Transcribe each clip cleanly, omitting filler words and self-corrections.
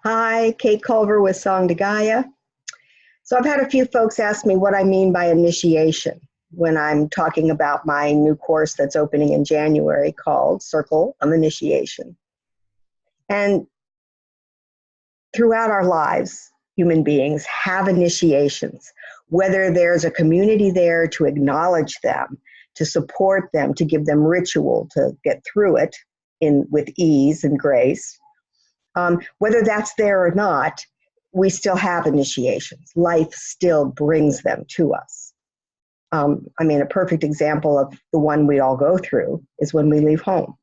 Hi, Kate Culver with Song to Gaia. So I've had a few folks ask me what I mean by initiation when I'm talking about my new course that's opening in January called Circle of Initiation. And throughout our lives, human beings have initiations, whether there's a community there to acknowledge them, to support them, to give them ritual to get through it with ease and grace. Whether that's there or not, we still have initiations. Life still brings them to us. A perfect example of the one we all go through is when we leave home.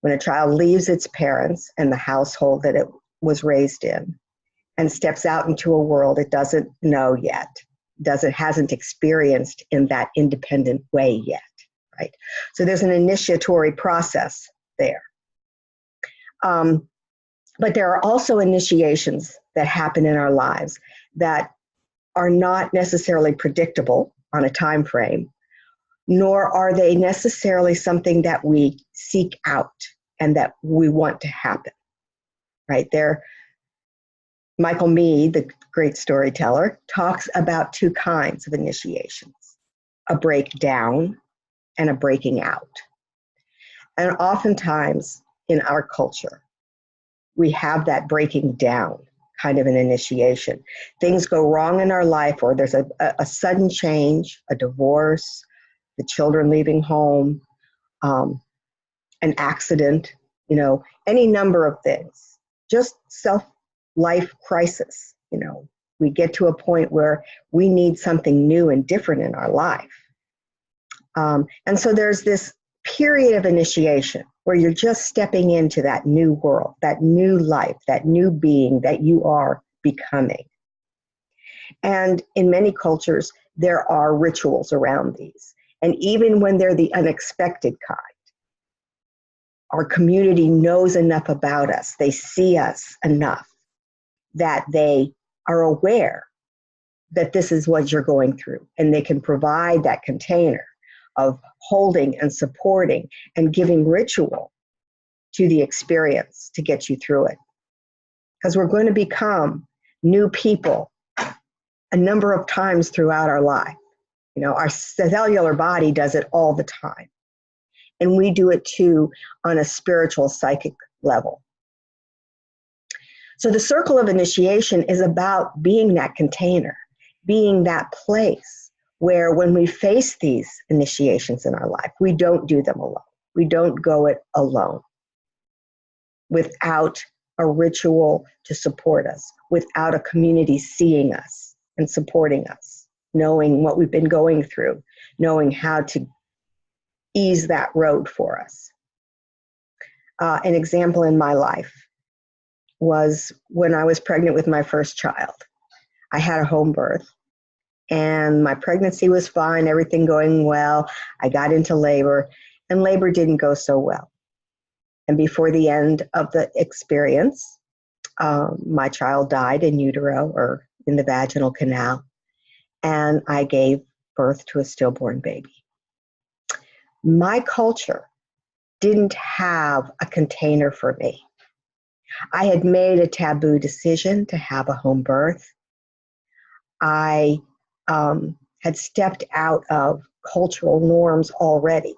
When a child leaves its parents and the household that it was raised in and steps out into a world it doesn't know yet, hasn't experienced in that independent way yet, right? So there's an initiatory process there. But there are also initiations that happen in our lives that are not necessarily predictable on a time frame, nor are they necessarily something that we seek out and that we want to happen, right? Michael Meade, the great storyteller, talks about two kinds of initiations, a breakdown and a breaking out. And oftentimes in our culture, we have that breaking down kind of an initiation. Things go wrong in our life, or there's a sudden change, a divorce, the children leaving home, an accident, any number of things. Just life crisis, we get to a point where we need something new and different in our life. And so there's this period of initiation where you're just stepping into that new world, that new life, that new being that you are becoming. And in many cultures, there are rituals around these. And even when they're the unexpected kind, our community knows enough about us, they see us enough that they are aware that this is what you're going through, and they can provide that container of holding and supporting and giving ritual to the experience to get you through it. Because we're going to become new people a number of times throughout our life. Our cellular body does it all the time. And we do it too on a spiritual, psychic level. So the circle of initiation is about being that container, being that place where when we face these initiations in our life, we don't do them alone. We don't go it alone without a ritual to support us, without a community seeing us and supporting us, knowing what we've been going through, knowing how to ease that road for us. An example in my life was when I was pregnant with my first child. I had a home birth. And my pregnancy was fine, everything going well. I got into labor, and labor didn't go so well. And before the end of the experience, my child died in utero or in the vaginal canal, and I gave birth to a stillborn baby. My culture didn't have a container for me. I had made a taboo decision to have a home birth. I had stepped out of cultural norms already.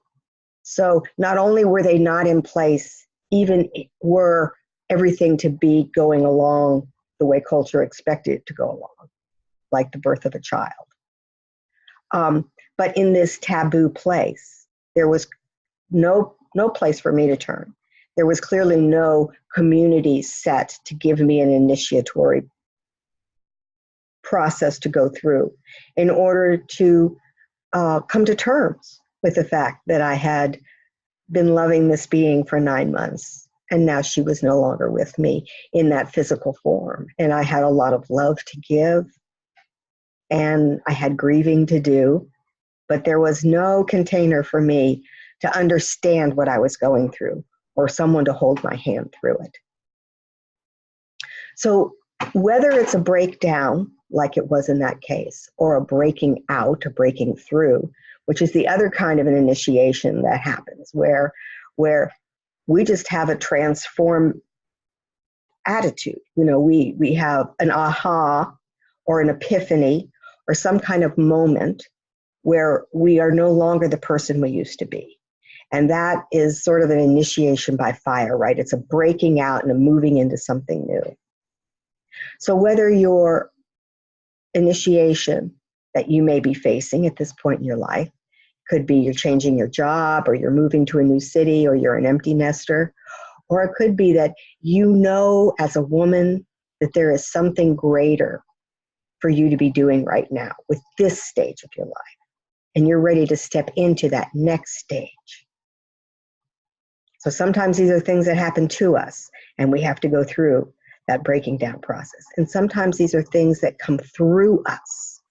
So not only were they not in place, even were everything to be going along the way culture expected it to go along, like the birth of a child. But in this taboo place, there was no place for me to turn. There was clearly no community set to give me an initiatory process to go through in order to come to terms with the fact that I had been loving this being for 9 months, and now she was no longer with me in that physical form. And I had a lot of love to give, and I had grieving to do, but there was no container for me to understand what I was going through or someone to hold my hand through it. So whether it's a breakdown, like it was in that case, or a breaking out, a breaking through, which is the other kind of an initiation that happens, where we just have a transform attitude. You know, we have an aha or an epiphany or some kind of moment where we are no longer the person we used to be. And that is sort of an initiation by fire, right? It's a breaking out and a moving into something new. So whether your initiation that you may be facing at this point in your life could be you're changing your job, or you're moving to a new city, or you're an empty nester, or it could be that you know as a woman that there is something greater for you to be doing right now with this stage of your life. And you're ready to step into that next stage. So sometimes these are things that happen to us, and we have to go through that breaking down process. And sometimes these are things that come through us.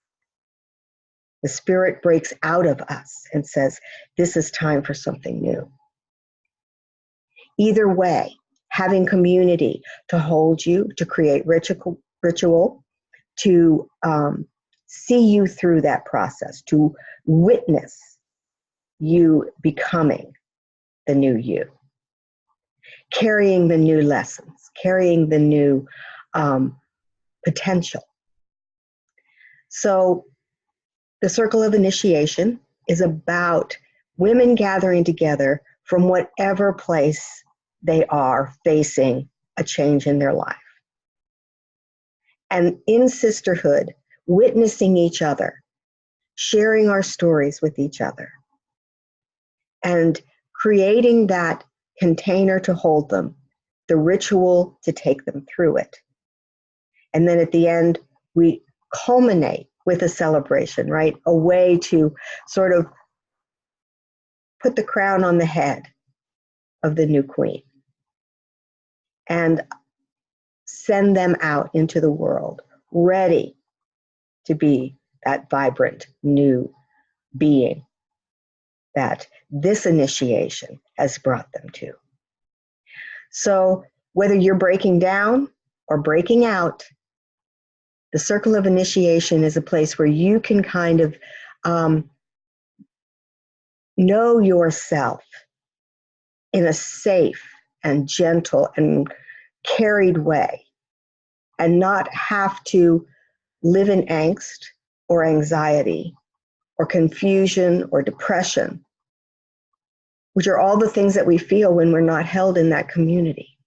The Spirit breaks out of us and says, this is time for something new. Either way, having community to hold you, to create ritual, to see you through that process, to witness you becoming the new you, carrying the new lessons, carrying the new potential. So the Circle of Initiation is about women gathering together from whatever place they are facing a change in their life. And in sisterhood, witnessing each other, sharing our stories with each other, and creating that container to hold them, the ritual to take them through it. And then at the end, we culminate with a celebration, right? A way to sort of put the crown on the head of the new queen and send them out into the world, ready to be that vibrant new being that this initiation has brought them to. So whether you're breaking down or breaking out, the Circle of Initiation is a place where you can kind of know yourself in a safe and gentle and carried way, and not have to live in angst or anxiety or confusion or depression, which are all the things that we feel when we're not held in that community.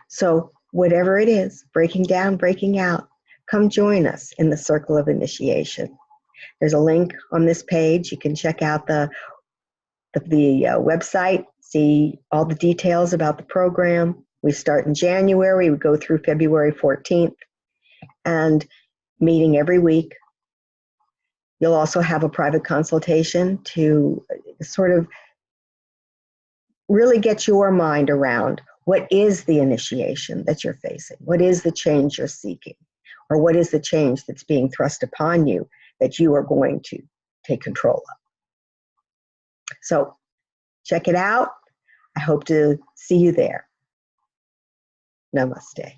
So whatever it is, breaking down, breaking out, come join us in the Circle of Initiation. There's a link on this page. You can check out the website, see all the details about the program. We start in January, we go through February 14th, and meeting every week. You'll also have a private consultation to sort of really get your mind around what is the initiation that you're facing? What is the change you're seeking? Or what is the change that's being thrust upon you that you are going to take control of? So check it out. I hope to see you there. Namaste.